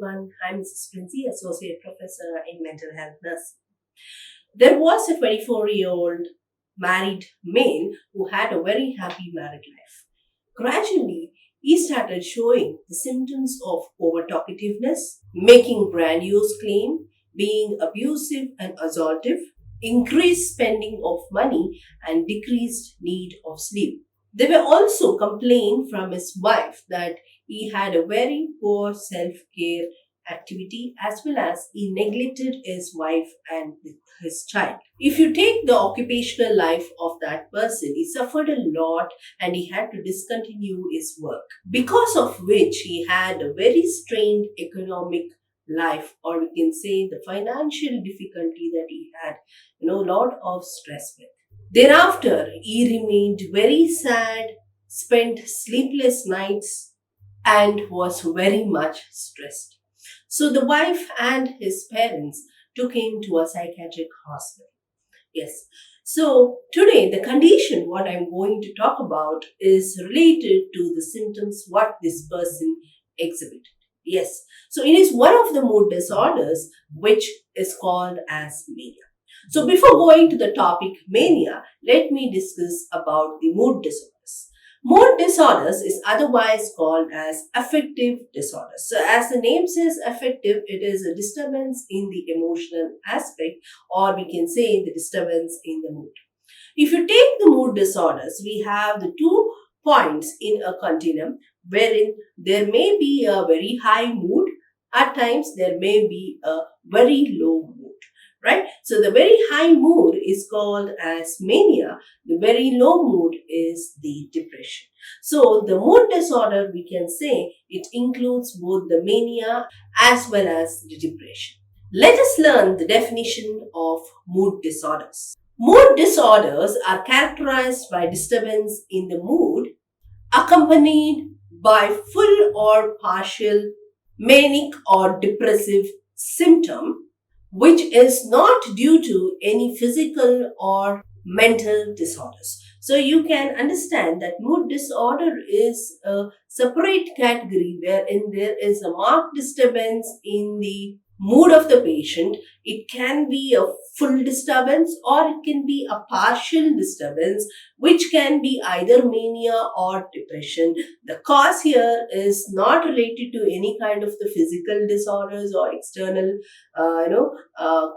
everyone. I'm Mrs. Princey, Associate Professor in Mental Health Nursing. There was a 24-year-old married male who had a very happy married life. Gradually, he started showing the symptoms of over-talkativeness, making grandiose claims, being abusive and assaultive, increased spending of money, and decreased need of sleep. There were also complaints from his wife that he had a very poor self-care activity as well as he neglected his wife and his child. If you take the occupational life of that person, he suffered a lot and he had to discontinue his work, because of which he had a very strained economic life, or we can say the financial difficulty that he had, a lot of stress with. Thereafter, he remained very sad, spent sleepless nights, and was very much stressed. So the wife and his parents took him to a psychiatric hospital. Yes. So today, the condition what I'm going to talk about is related to the symptoms what this person exhibited. Yes. So it is one of the mood disorders which is called as mania. So before going to the topic mania, let me discuss about the mood disorders. Mood disorders is otherwise called as affective disorders. So as the name says affective, it is a disturbance in the emotional aspect, or we can say the disturbance in the mood. If you take the mood disorders, we have the 2 points in a continuum wherein there may be a very high mood, at times there may be a very low mood. Right? So the very high mood is called as mania. The very low mood is the depression. So the mood disorder, we can say it includes both the mania as well as the depression. Let us learn the definition of mood disorders. Mood disorders are characterized by disturbance in the mood accompanied by full or partial manic or depressive symptom, which is not due to any physical or mental disorders. So you can understand that mood disorder is a separate category wherein there is a marked disturbance in the mood of the patient. It can be a full disturbance or it can be a partial disturbance, which can be either mania or depression. The cause here is not related to any kind of the physical disorders or external,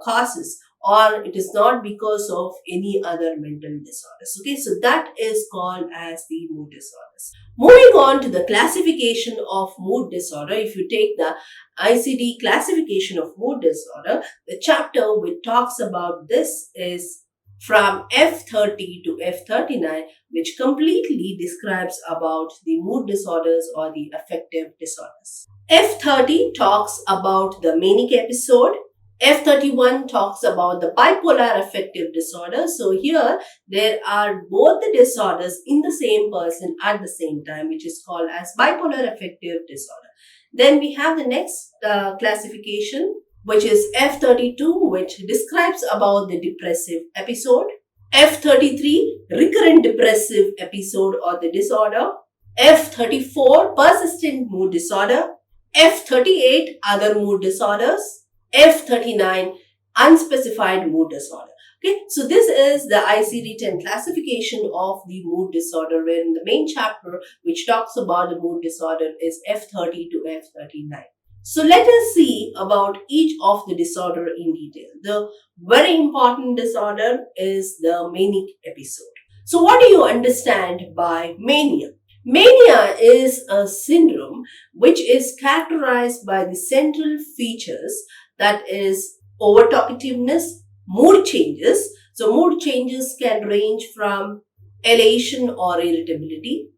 causes, or it is not because of any other mental disorders. Okay, so that is called as the mood disorders. Moving on to the classification of mood disorder, if you take the ICD classification of mood disorder, the chapter which talks about this is from F30 to F39, which completely describes about the mood disorders or the affective disorders. F30 talks about the manic episode. F31 talks about the bipolar affective disorder. So here there are both the disorders in the same person at the same time, which is called as bipolar affective disorder. Then we have the next classification, which is F32, which describes about the depressive episode. F33, recurrent depressive episode or the disorder. F34, persistent mood disorder. F38, other mood disorders. F39, unspecified mood disorder. Okay, so this is the ICD-10 classification of the mood disorder, wherein the main chapter which talks about the mood disorder is F30 to F39. So let us see about each of the disorder in detail. The very important disorder is the manic episode. So what do you understand by mania? Mania is a syndrome which is characterized by the central features, that is over-talkativeness, mood changes. So mood changes can range from elation or irritability,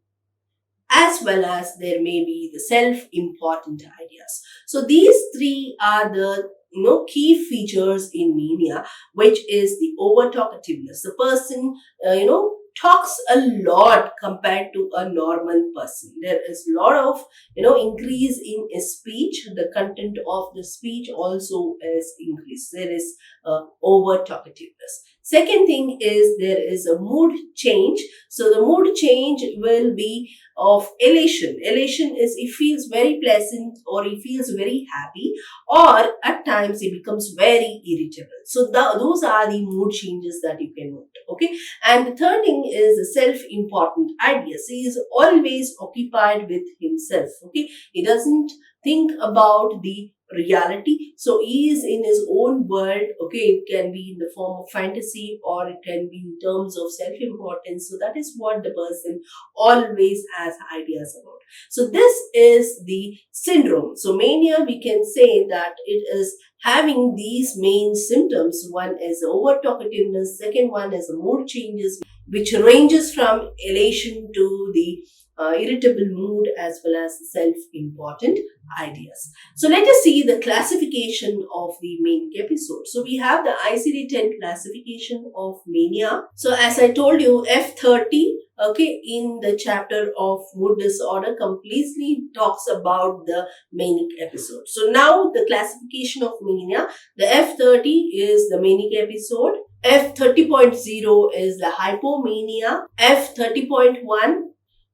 as well as there may be the self-important ideas. So these 3 are the key features in mania, which is the over-talkativeness. The person, talks a lot compared to a normal person. There is a lot of, increase in his speech. The content of the speech also is increased. There is over talkativeness. Second thing is there is a mood change. So the mood change will be of elation. Elation is he feels very pleasant or he feels very happy, or at times he becomes very irritable. So those are the mood changes that you can note. Okay. And the third thing is the self-important ideas. He is always occupied with himself. Okay. He doesn't think about the reality. So he is in his own world. Okay, it can be in the form of fantasy or it can be in terms of self-importance. So that is what the person always has ideas about. So this is the syndrome. So mania, we can say that it is having these main symptoms. One is over talkativeness, second one is mood changes, which ranges from elation to the irritable mood as well as self-important ideas. So let us see the classification of the manic episode. So we have the ICD-10 classification of mania. So as I told you, F30, okay, in the chapter of mood disorder completely talks about the manic episode. So now the classification of mania, the F30 is the manic episode, F30.0 is the hypomania, F30.1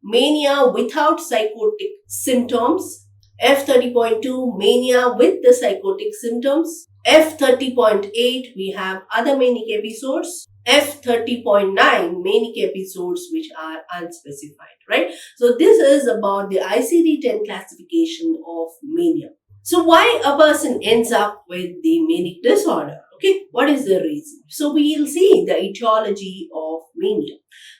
mania without psychotic symptoms, F30.2 mania with the psychotic symptoms, F30.8 we have other manic episodes, F30.9 manic episodes which are unspecified, right? So this is about the ICD-10 classification of mania. So why a person ends up with the manic disorder? Okay, what is the reason? So we will see the etiology of mania.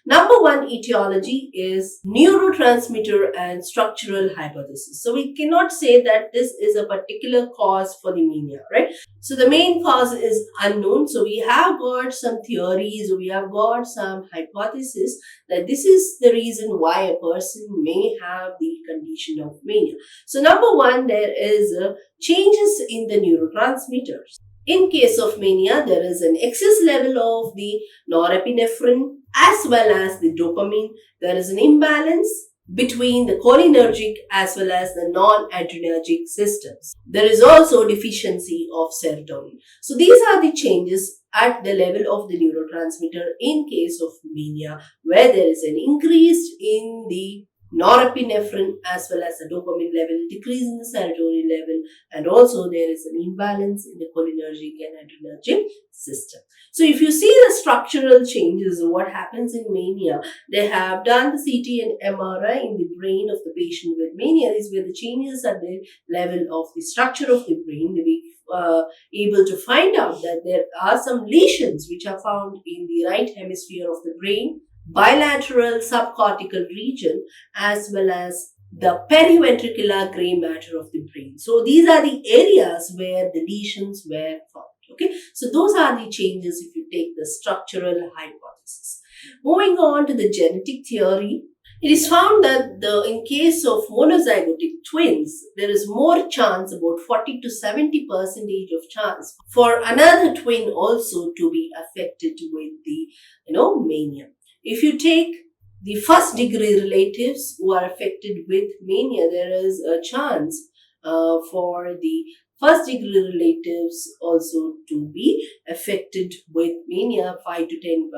Number one etiology is neurotransmitter and structural hypothesis. So we cannot say that this is a particular cause for the mania, right? So the main cause is unknown. So we have got some theories, we have got some hypotheses that this is the reason why a person may have the condition of mania. So number one, there is changes in the neurotransmitters. In case of mania, there is an excess level of the norepinephrine as well as the dopamine. There is an imbalance between the cholinergic as well as the non-adrenergic systems. There is also deficiency of serotonin. So these are the changes at the level of the neurotransmitter in case of mania, where there is an increase in the norepinephrine as well as the dopamine level, decrease in the serotonin level, and also there is an imbalance in the cholinergic and adrenergic system. So if you see the structural changes, what happens in mania, they have done the CT and MRI in the brain of the patient with mania. These were the changes at the level of the structure of the brain. They were able to find out that there are some lesions which are found in the right hemisphere of the brain, bilateral subcortical region, as well as the periventricular gray matter of the brain. So these are the areas where the lesions were found. Okay, so those are the changes if you take the structural hypothesis. Moving on to the genetic theory, it is found that in case of monozygotic twins, there is more chance, about 40 to 70% of chance for another twin also to be affected with the mania. If you take the first degree relatives who are affected with mania, there is a chance for the first degree relatives also to be affected with mania, 5 to 10%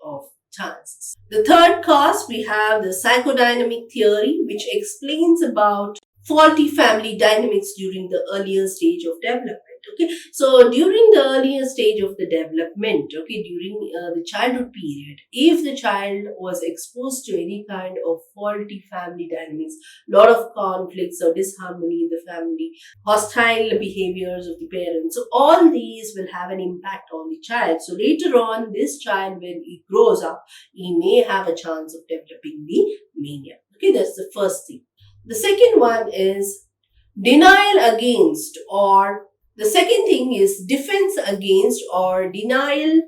of chances. The third cause, we have the psychodynamic theory, which explains about faulty family dynamics during the earlier stage of development. Okay, so during the earlier stage of the development, okay, during the childhood period, if the child was exposed to any kind of faulty family dynamics, lot of conflicts or disharmony in the family, hostile behaviors of the parents, so all these will have an impact on the child. So later on, this child, when he grows up, he may have a chance of developing the mania. Okay, that's the first thing. The second one is denial against, or the second thing is defense against or denial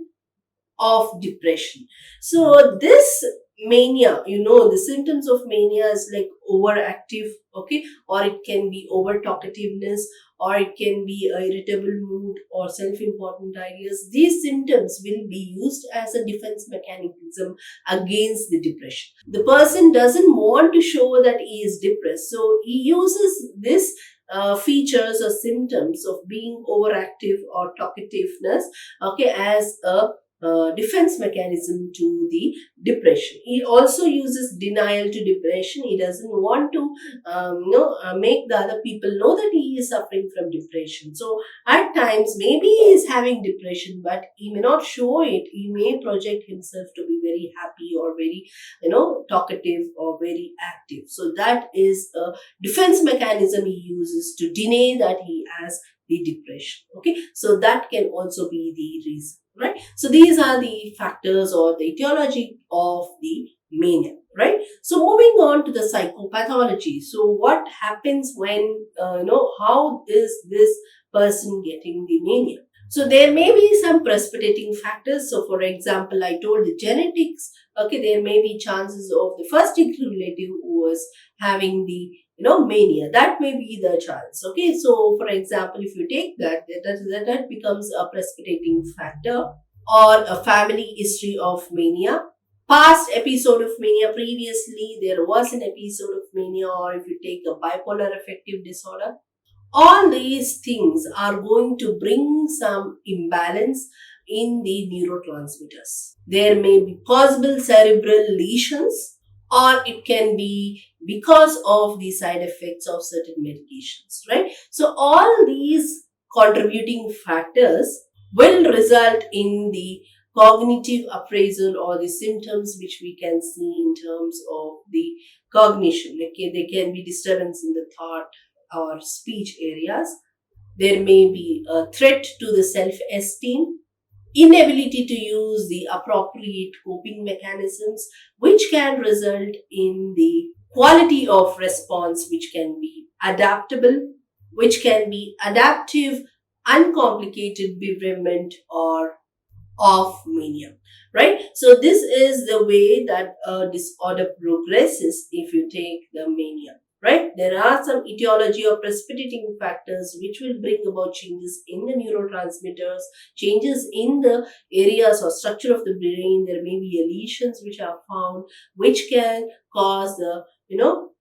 of depression. So this mania, the symptoms of mania is like overactive, okay, or it can be over talkativeness, or it can be irritable mood or self-important ideas. These symptoms will be used as a defense mechanism against the depression. The person doesn't want to show that he is depressed, so he uses this features or symptoms of being overactive or talkativeness, okay, as a defense mechanism to the depression. He also uses denial to depression. He doesn't want to make the other people know that he is suffering from depression. So at times maybe he is having depression, but he may not show it. He may project himself to be very happy or very talkative or very active. So that is a defense mechanism he uses to deny that he has the depression. Okay, so that can also be the reason, right? So these are the factors or the etiology of the mania, right? So moving on to the psychopathology. So what happens when how is this person getting the mania? So there may be some precipitating factors. So for example, I told the genetics. Okay, there may be chances of the first degree relative who was having the mania. That may be the chance. Okay, so for example, if you take that becomes a precipitating factor, or a family history of mania, past episode of mania, previously there was an episode of mania, or if you take a bipolar affective disorder, all these things are going to bring some imbalance in the neurotransmitters. There may be possible cerebral lesions, or it can be because of the side effects of certain medications, right? So all these contributing factors will result in the cognitive appraisal or the symptoms which we can see in terms of the cognition. Okay, there can be disturbance in the thought or speech areas. There may be a threat to the self-esteem, inability to use the appropriate coping mechanisms, which can result in the quality of response, which can be adaptable, which can be adaptive, uncomplicated bereavement, or of mania, right? So this is the way that a disorder progresses if you take the mania, right? There are some etiology or precipitating factors which will bring about changes in the neurotransmitters, changes in the areas or structure of the brain. There may be lesions which are found, which can cause the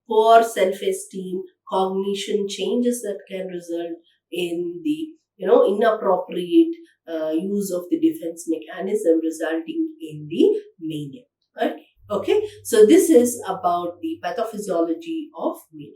poor self-esteem, cognition changes that can result in the inappropriate use of the defense mechanism, resulting in the mania. Okay, so this is about the pathophysiology of mania.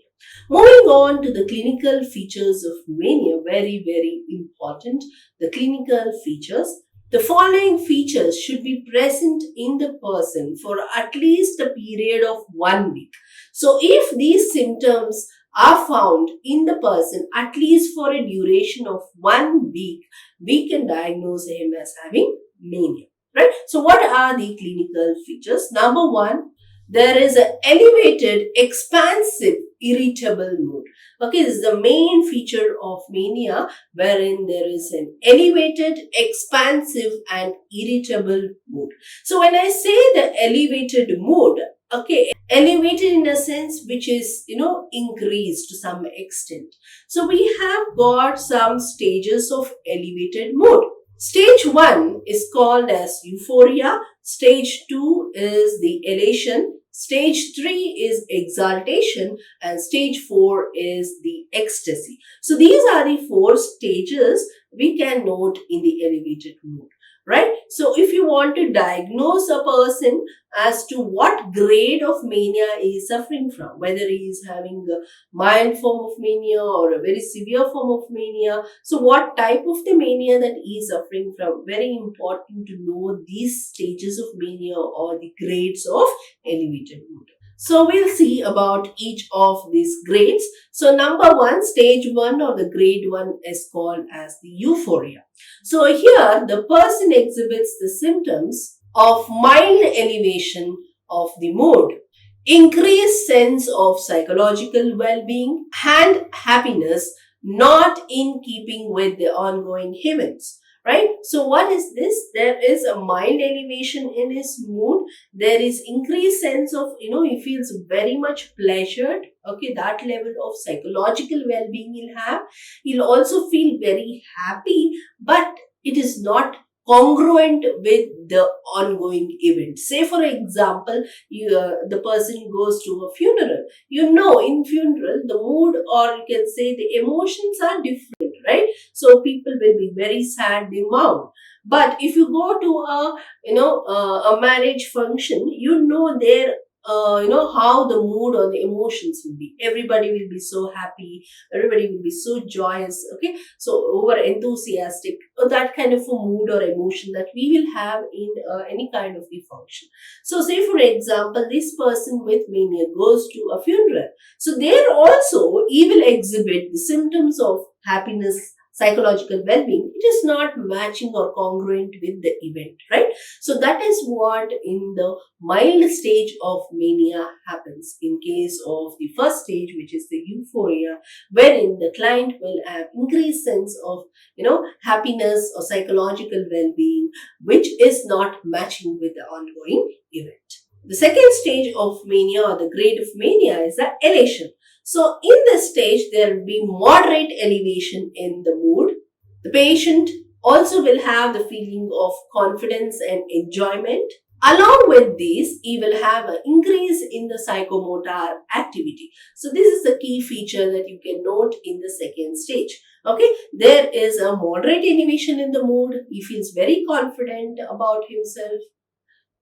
Moving on to the clinical features of mania, very, very important. The clinical features. The following features should be present in the person for at least a period of 1 week. So if these symptoms are found in the person at least for a duration of 1 week, we can diagnose him as having mania, right? So what are the clinical features? Number one, there is an elevated, expansive, irritable mood. Okay, this is the main feature of mania, wherein there is an elevated, expansive, and irritable mood. So when I say the elevated mood, okay, elevated in a sense which is increased to some extent. So we have got some stages of elevated mood. Stage 1 is called as euphoria. Stage 2 is the elation. Stage 3 is exaltation, and stage 4 is the ecstasy. So these are the 4 stages we can note in the elevated mood, right? So if you want to diagnose a person as to what grade of mania he is suffering from, whether he is having a mild form of mania or a very severe form of mania, so what type of the mania that he is suffering from, very important to know these stages of mania or the grades of elevated mood. So we'll see about each of these grades. So number 1, stage 1 or the grade 1 is called as the euphoria. So here the person exhibits the symptoms of mild elevation of the mood, increased sense of psychological well-being and happiness, not in keeping with the ongoing events. Right? So what is this? There is a mild elevation in his mood. There is increased sense of, he feels very much pleasured. Okay, that level of psychological well-being he'll have. He'll also feel very happy, but it is not congruent with the ongoing event. Say for example, the person goes to a funeral. In funeral, the mood, or you can say the emotions are different, right? So people will be very sad, they mourn. But if you go to a marriage function, there how the mood or the emotions will be. Everybody will be so happy, everybody will be so joyous, okay, so over enthusiastic, that kind of a mood or emotion that we will have in any kind of the function. So say for example, this person with mania goes to a funeral, so there also he will exhibit the symptoms of happiness, psychological well-being. It is not matching or congruent with the event, right? So that is what in the mild stage of mania happens. In case of the first stage, which is the euphoria, wherein the client will have increased sense of happiness or psychological well-being, which is not matching with the ongoing event. The second stage of mania or the grade of mania is the elation. So in this stage, there will be moderate elevation in the mood. The patient also will have the feeling of confidence and enjoyment. Along with this, he will have an increase in the psychomotor activity. So this is the key feature that you can note in the second stage. Okay, there is a moderate elevation in the mood. He feels very confident about himself.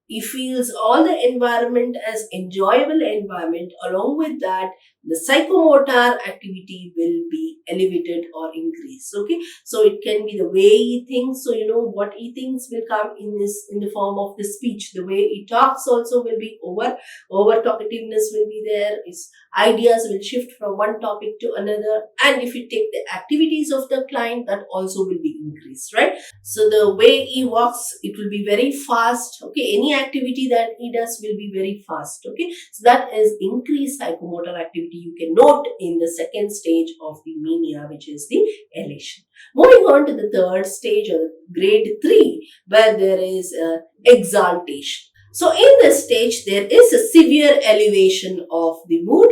He feels all the environment as enjoyable environment. Along with that, the psychomotor activity will be elevated or increased. Okay, so it can be the way he thinks. So what he thinks will come in the form of the speech. The way he talks also will be over talkativeness will be there. His ideas will shift from one topic to another. And if you take the activities of the client, that also will be increased, right? So the way he walks, it will be very fast. Okay, any activity that he does will be very fast. Okay, so that is increased psychomotor activity you can note in the second stage of the mania, which is the elation. Moving on to the third stage or grade 3, where there is exaltation. So in this stage, there is a severe elevation of the mood,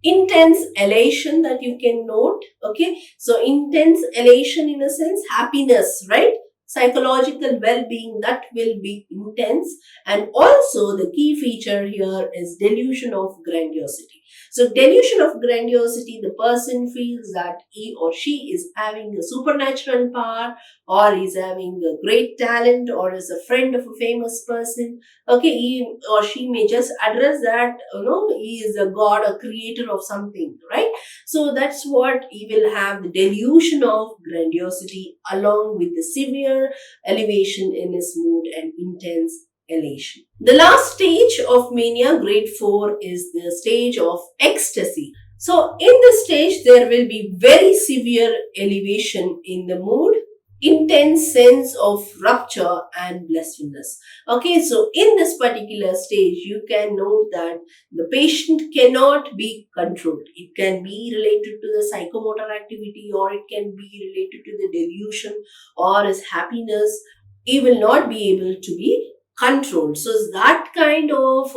intense elation that you can note. Okay, so intense elation in a sense, happiness, right? Psychological well-being, that will be intense. And also the key feature here is delusion of grandiosity. So delusion of grandiosity, the person feels that he or she is having a supernatural power, or is having a great talent, or is a friend of a famous person. Okay, he or she may just address that he is a god, a creator of something, right? So that's what he will have, the delusion of grandiosity, along with the severe elevation in his mood and intense elation. The last stage of mania, grade 4, is the stage of ecstasy. So in this stage, there will be very severe elevation in the mood, intense sense of rupture and blissfulness. Okay, so in this particular stage, you can note that the patient cannot be controlled. It can be related to the psychomotor activity, or it can be related to the delusion or his happiness. He will not be able to be controlled. So that kind of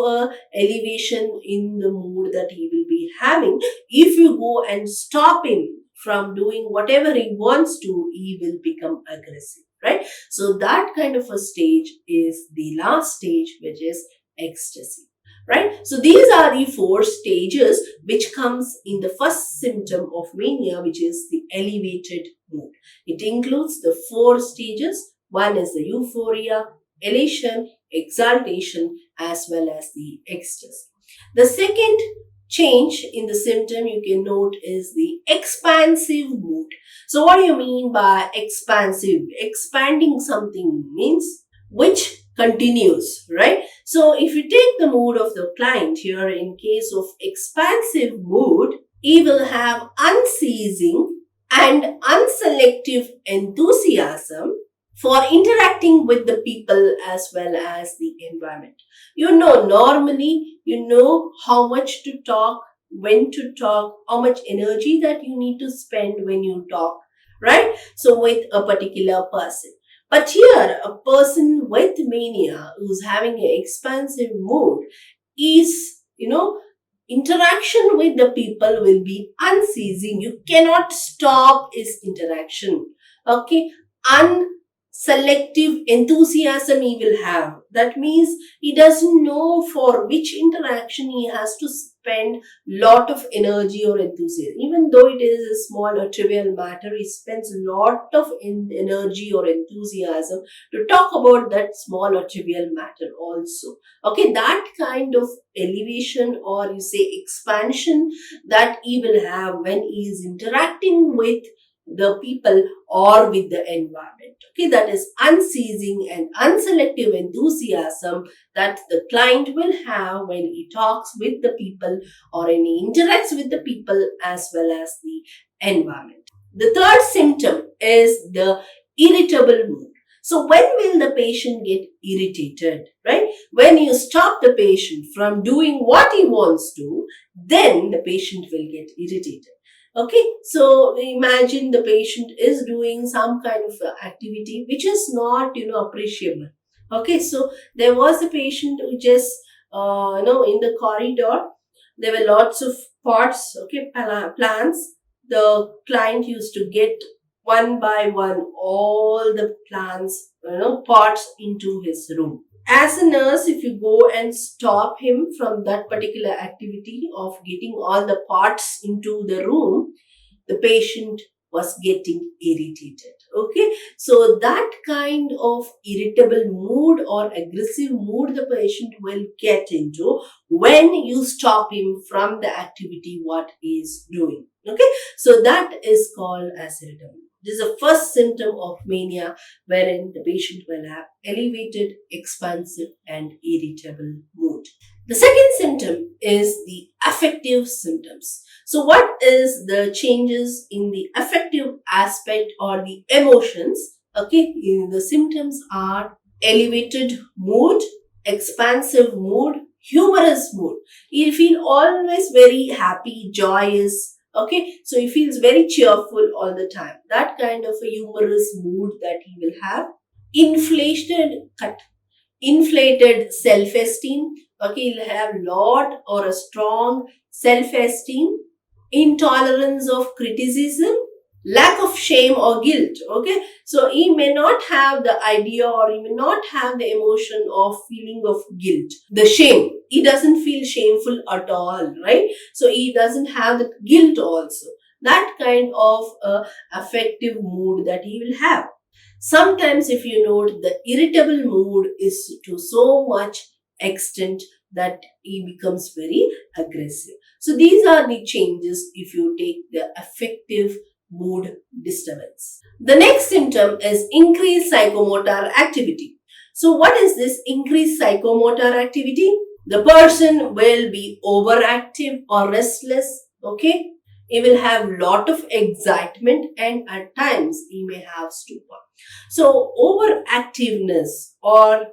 elevation in the mood that he will be having, if you go and stop him from doing whatever he wants to, he will become aggressive, right? So that kind of a stage is the last stage, which is ecstasy, right? So these are the 4 stages which comes in the first symptom of mania, which is the elevated mood. It includes the 4 stages. One is the euphoria, elation, exaltation, as well as the ecstasy. The second change in the symptom you can note is the expansive mood. So what do you mean by expansive? Expanding something means which continues, right? So if you take the mood of the client here, in case of expansive mood, he will have unceasing and unselective enthusiasm for interacting with the people as well as the environment. Normally, how much to talk, when to talk, how much energy that you need to spend when you talk, right? So with a particular person. But here, a person with mania who's having an expansive mood is, interaction with the people will be unceasing. You cannot stop his interaction. Okay, selective enthusiasm he will have. That means he doesn't know for which interaction he has to spend lot of energy or enthusiasm. Even though it is a small or trivial matter, he spends lot of energy or enthusiasm to talk about that small or trivial matter also. Okay, that kind of elevation or you say expansion that he will have when he is interacting with the people or with the environment. Okay, that is unceasing and unselective enthusiasm that the client will have when he talks with the people or when he interacts with the people as well as the environment. The third symptom is the irritable mood. So when will the patient get irritated, right? When you stop the patient from doing what he wants to, then the patient will get irritated. Okay, so imagine the patient is doing some kind of activity which is not, appreciable. Okay, so there was a patient who just, in the corridor, there were lots of pots, okay, plants. The client used to get one by one all the plants, pots into his room. As a nurse, if you go and stop him from that particular activity of getting all the pots into the room, the patient was getting irritated. Okay, so that kind of irritable mood or aggressive mood the patient will get into when you stop him from the activity what he is doing. Okay, so that is called as irritable. This is the first symptom of mania, wherein the patient will have elevated, expansive, and irritable mood. The second symptom is the affective symptoms. So, what is the changes in the affective aspect or the emotions? Okay, the symptoms are elevated mood, expansive mood, humorous mood. You feel always very happy, joyous. Okay, so he feels very cheerful all the time. That kind of a humorous mood that he will have. Inflated self-esteem. Okay, he'll have lot or a strong self-esteem, intolerance of criticism, lack of shame or guilt. Okay, so he may not have the idea or he may not have the emotion of feeling of guilt, the shame. He doesn't feel shameful at all, right? So he doesn't have the guilt also. That kind of affective mood that he will have. Sometimes, if you note, the irritable mood is to so much extent that he becomes very aggressive. So, these are the changes if you take the affective mood disturbance. The next symptom is increased psychomotor activity. So, what is this increased psychomotor activity? The person will be overactive or restless, okay? He will have lot of excitement and at times he may have stupor. So, overactiveness or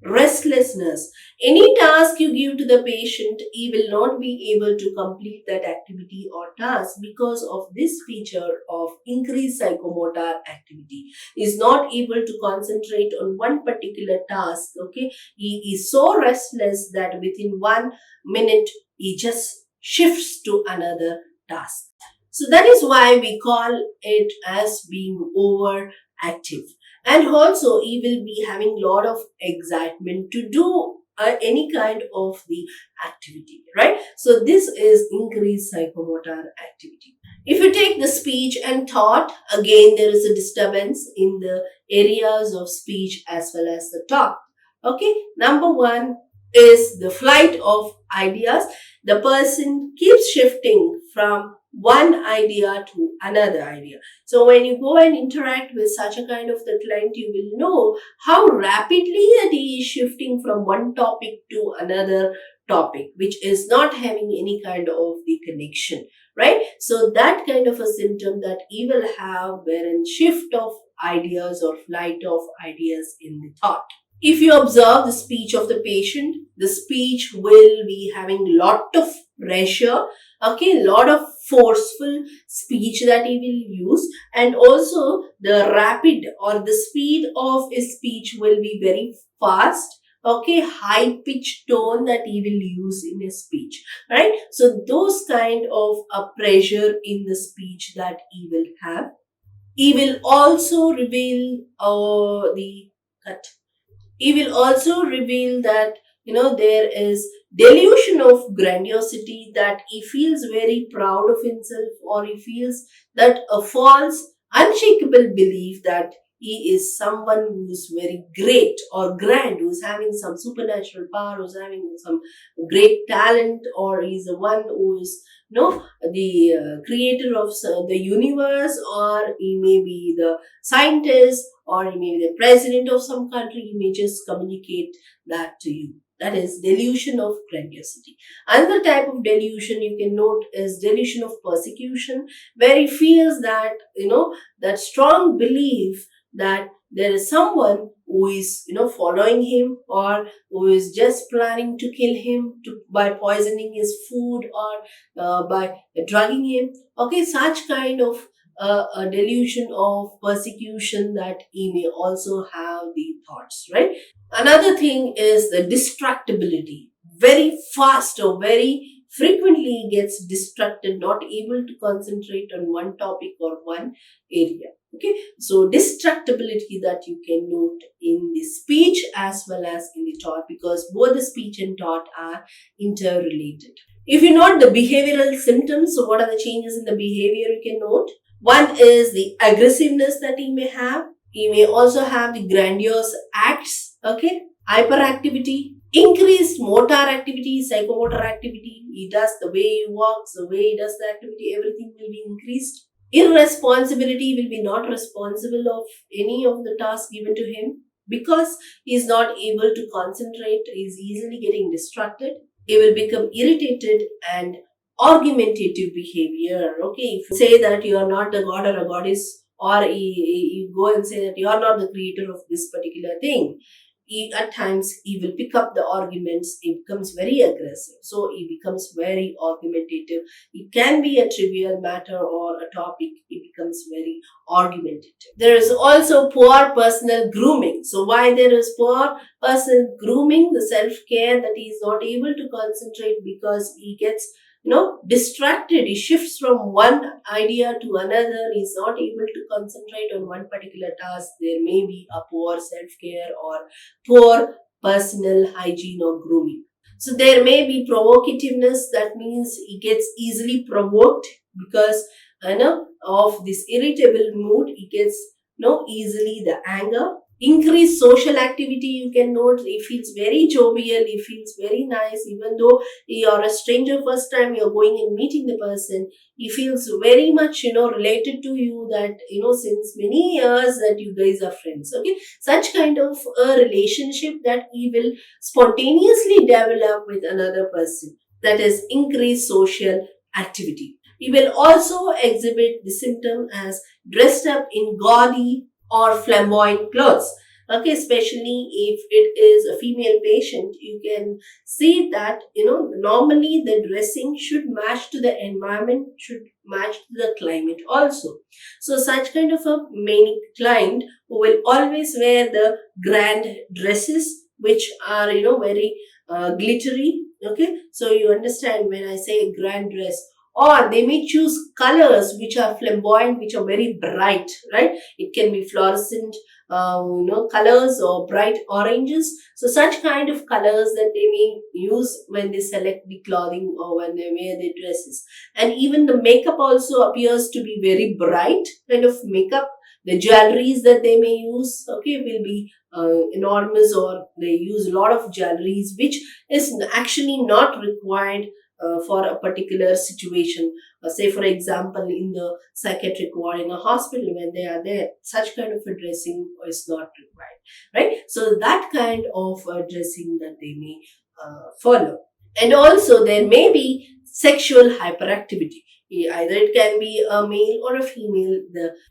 restlessness, any task you give to the patient, he will not be able to complete that activity or task because of this feature of increased psychomotor activity. He is not able to concentrate on one particular task. Okay, he is so restless that within 1 minute he just shifts to another task. So that is why we call it as being overactive. And also he will be having lot of excitement to do any kind of the activity, right? So this is increased psychomotor activity. If you take the speech and thought, again there is a disturbance in the areas of speech as well as the talk. Okay, number one is the flight of ideas. The person keeps shifting from one idea to another idea. So when you go and interact with such a kind of the client, you will know how rapidly that he is shifting from one topic to another topic, which is not having any kind of the connection, right? So that kind of a symptom that he will have wherein shift of ideas or flight of ideas in the thought. If you observe the speech of the patient, the speech will be having lot of pressure, okay, lot of forceful speech that he will use, and also the rapid or the speed of his speech will be very fast, okay, high pitched tone that he will use in his speech, right? So those kind of a pressure in the speech that he will have. He will also reveal the cut He will also reveal that there is delusion of grandiosity, that he feels very proud of himself, or he feels that a false unshakable belief that he is someone who's very great or grand, who's having some supernatural power, who's having some great talent, or he's the one who is the creator of the universe, or he may be the scientist, or he may be the president of some country. He may just communicate that to you. That is delusion of grandiosity. Another type of delusion you can note is delusion of persecution, where he feels that that strong belief that there is someone who is following him, or who is just planning to kill him by poisoning his food, or by drugging him. Okay, such kind of a delusion of persecution, that he may also have the thoughts, right? Another thing is the distractibility. Very fast or very frequently gets distracted, not able to concentrate on one topic or one area. Okay, so distractibility that you can note in the speech as well as in the thought, because both the speech and thought are interrelated. If you note the behavioral symptoms, so what are the changes in the behavior you can note? One is the aggressiveness that he may have. He may also have the grandiose acts, okay, hyperactivity, increased motor activity, psychomotor activity. He does the way he walks, the way he does the activity, everything will be increased. Irresponsibility, will be not responsible of any of the tasks given to him, because he is not able to concentrate, he is easily getting distracted. He will become irritated and argumentative behavior. Okay, if you say that you are not a god or a goddess, or you go and say that you are not the creator of this particular thing, at times he will pick up the arguments. He becomes very aggressive, so he becomes very argumentative. It can be a trivial matter or a topic, it becomes very argumentative. There is also poor personal grooming. So why there is poor personal grooming? The self-care, that he is not able to concentrate because he gets distracted. He shifts from one idea to another. He's not able to concentrate on one particular task. There may be a poor self-care or poor personal hygiene or grooming. So there may be provocativeness. That means he gets easily provoked because of this irritable mood. He gets easily the anger. Increased social activity, you can note he feels very jovial, he feels very nice, even though you are a stranger, first time you're going and meeting the person, he feels very much related to you, that since many years that you guys are friends. Okay, such kind of a relationship that he will spontaneously develop with another person. That is increased social activity. He will also exhibit the symptom as dressed up in gaudy or flamboyant clothes. Okay, especially if it is a female patient, you can see that normally the dressing should match to the environment, should match to the climate also. So such kind of a main client who will always wear the grand dresses, which are very glittery. Okay, so you understand when I say grand dress, or they may choose colors which are flamboyant, which are very bright, right? It can be fluorescent colors or bright oranges. So such kind of colors that they may use when they select the clothing or when they wear their dresses. And even the makeup also appears to be very bright kind of makeup. The jewelries that they may use, okay, will be enormous, or they use a lot of jewelries which is actually not required for a particular situation. Say, for example, in the psychiatric ward in a hospital, when they are there, such kind of a dressing is not required, right? So that kind of dressing that they may follow. And also, there may be sexual hyperactivity. Either it can be a male or a female.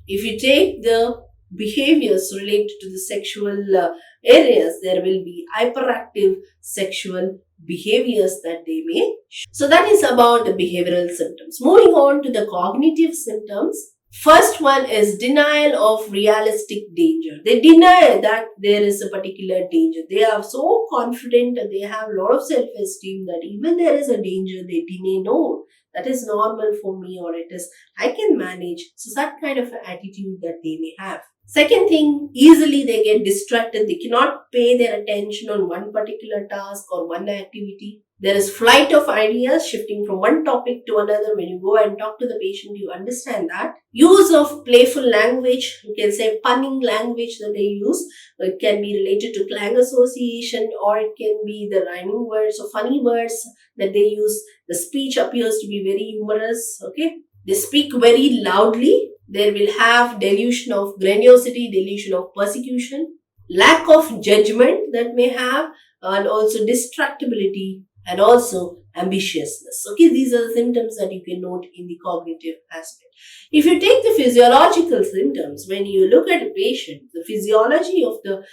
If you take the behaviors related to the sexual areas, there will be hyperactive sexual behaviors that they may. So that is about the behavioral symptoms. Moving on to the cognitive symptoms. First one is denial of realistic danger. They deny that there is a particular danger. They are so confident and they have a lot of self-esteem that even there is a danger, they deny, no, that is normal for me, or it is, I can manage. So that kind of attitude that they may have. Second thing, easily they get distracted. They cannot pay their attention on one particular task or one activity. There is flight of ideas, shifting from one topic to another. When you go and talk to the patient, you understand that. Use of playful language, you can say punning language that they use. It can be related to clang association, or it can be the rhyming words or funny words that they use. The speech appears to be very humorous. Okay, they speak very loudly. They will have delusion of grandiosity, delusion of persecution, lack of judgment that may have, and also distractibility, and also ambitiousness. Okay, these are the symptoms that you can note in the cognitive aspect. If you take the physiological symptoms, when you look at a patient, the physiology of the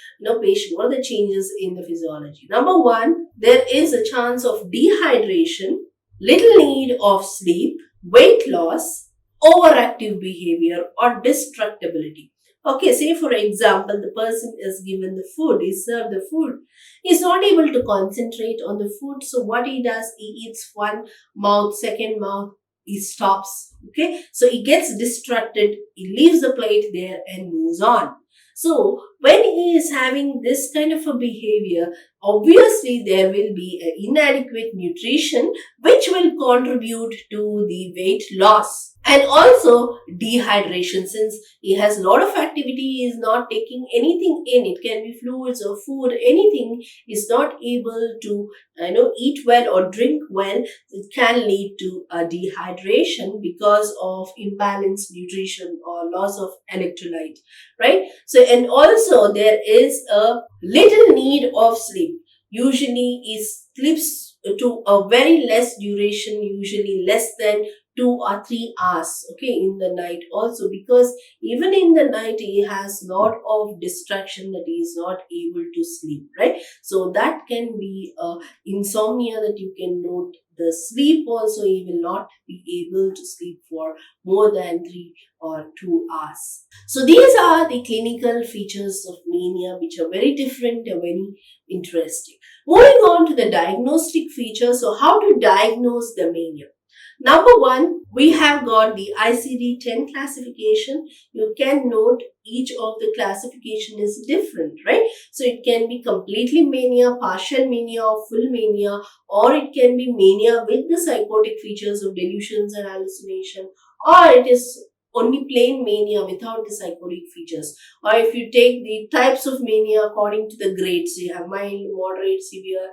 patient, what are the changes in the physiology? Number one, there is a chance of dehydration, little need of sleep, weight loss, overactive behavior, or distractibility. Okay, say for example, the person is given the food, is served the food, he's not able to concentrate on the food. So what he does, he eats one mouth, second mouth, he stops. Okay, so he gets distracted, he leaves the plate there and moves on. So when he is having this kind of a behavior, obviously there will be inadequate nutrition, which will contribute to the weight loss. And also dehydration, since he has a lot of activity, he is not taking anything in. It can be fluids or food, anything, is not able to eat well or drink well. It can lead to a dehydration because of imbalanced nutrition or loss of electrolyte, right? So, and also there is a little need of sleep. Usually he sleeps to a very less duration, usually less than 2 or 3 hours, okay, in the night also, because even in the night he has lot of distraction that he is not able to sleep, right? So that can be insomnia that you can note. The sleep also, he will not be able to sleep for more than 3 or 2 hours. So these are the clinical features of mania, which are very different and very interesting. Moving on to the diagnostic features. So how to diagnose the mania? Number one, we have got the ICD-10 classification. You can note each of the classification is different, right? So it can be completely mania, partial mania, or full mania, or it can be mania with the psychotic features of delusions and hallucination, or it is only plain mania without the psychotic features. Or if you take the types of mania according to the grades, you have mild, moderate, severe,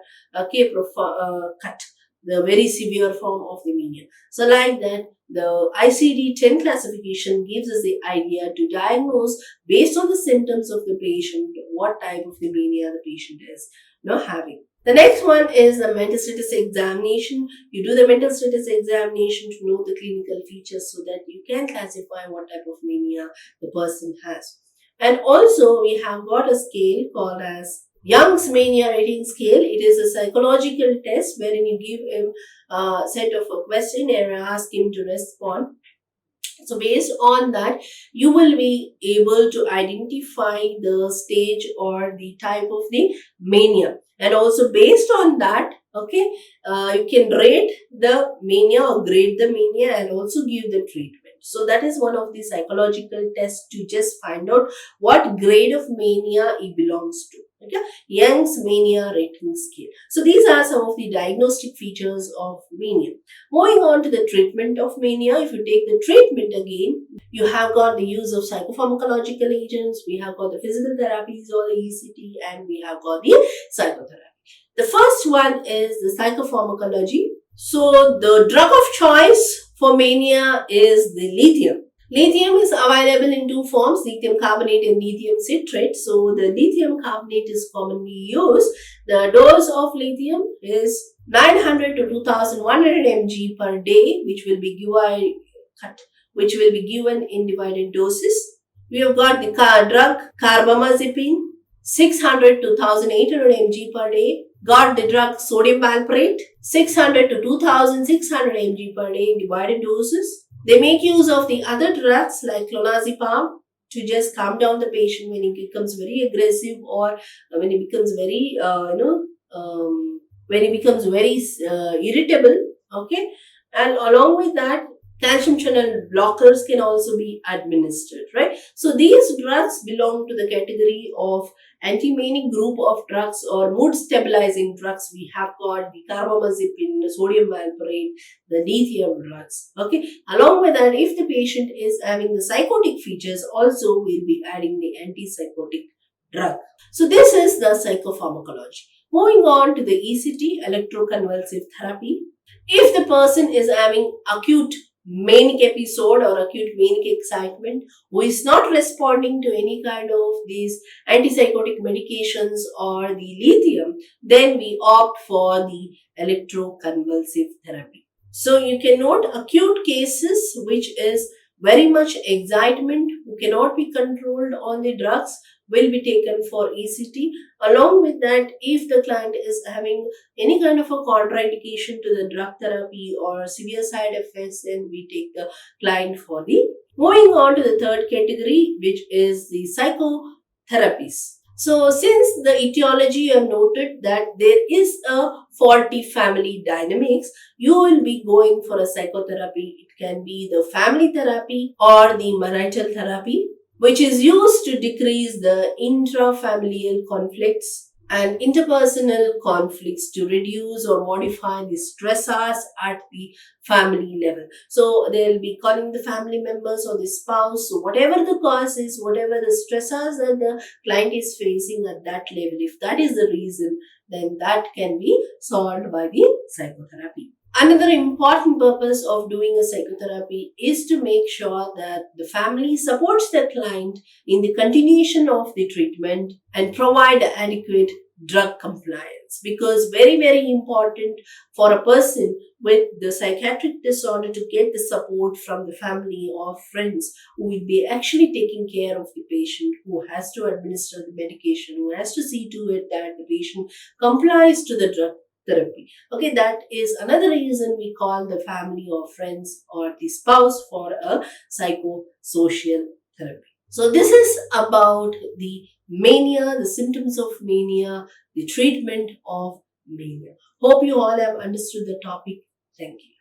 cut, the very severe form of the mania. So like that, the ICD-10 classification gives us the idea to diagnose based on the symptoms of the patient what type of the mania the patient is having. The next one is the mental status examination. You do the mental status examination to know the clinical features so that you can classify what type of mania the person has. And also we have got a scale called as Young's Mania Rating Scale. It is a psychological test wherein you give him a set of a questionnaire and ask him to respond. So based on that, you will be able to identify the stage or the type of the mania. And also based on that, okay, you can rate the mania or grade the mania and also give the treatment. So that is one of the psychological tests to just find out what grade of mania he belongs to. Okay, Young's Mania Rating Scale. So these are some of the diagnostic features of mania. Moving on to the treatment of mania, if you take the treatment again, you have got the use of psychopharmacological agents, we have got the physical therapies or the ECT, and we have got the psychotherapy. The first one is the psychopharmacology. So the drug of choice for mania is the lithium. Lithium is available in two forms, lithium carbonate and lithium citrate. So the lithium carbonate is commonly used. The dose of lithium is 900 to 2100 mg per day, which will be given in divided doses. We have got the drug carbamazepine, 600 to 1800 mg per day. Got the drug sodium valproate, 600 to 2600 mg per day in divided doses. They make use of the other drugs like clonazepam to just calm down the patient when he becomes very aggressive, or when he becomes very, when he becomes very irritable. Okay, and along with that, calcium channel blockers can also be administered, right? So these drugs belong to the category of anti-manic group of drugs or mood stabilizing drugs. We have got the carbamazepine, the sodium valproate, the lithium drugs. Okay, along with that, if the patient is having the psychotic features, also we'll be adding the antipsychotic drug. So this is the psychopharmacology. Moving on to the ECT, electroconvulsive therapy. If the person is having acute manic episode or acute manic excitement, who is not responding to any kind of these antipsychotic medications or the lithium, then we opt for the electroconvulsive therapy. So you can note acute cases which is very much excitement, who cannot be controlled on the drugs, will be taken for ECT. Along with that, if the client is having any kind of a contraindication to the drug therapy or severe side effects, then we take the client for the. Moving on to the third category, which is the psychotherapies. So, since the etiology have noted that there is a faulty family dynamics, you will be going for a psychotherapy. It can be the family therapy or the marital therapy, which is used to decrease the intrafamilial conflicts and interpersonal conflicts, to reduce or modify the stressors at the family level. So they'll be calling the family members or the spouse. So whatever the cause is, whatever the stressors that the client is facing at that level, if that is the reason, then that can be solved by the psychotherapy. Another important purpose of doing a psychotherapy is to make sure that the family supports the client in the continuation of the treatment and provide adequate drug compliance, because very important for a person with the psychiatric disorder to get the support from the family or friends who will be actually taking care of the patient, who has to administer the medication, who has to see to it that the patient complies to the drug therapy. Okay, that is another reason we call the family or friends or the spouse for a psychosocial therapy. So this is about the mania, the symptoms of mania, the treatment of mania. Hope you all have understood the topic. Thank you.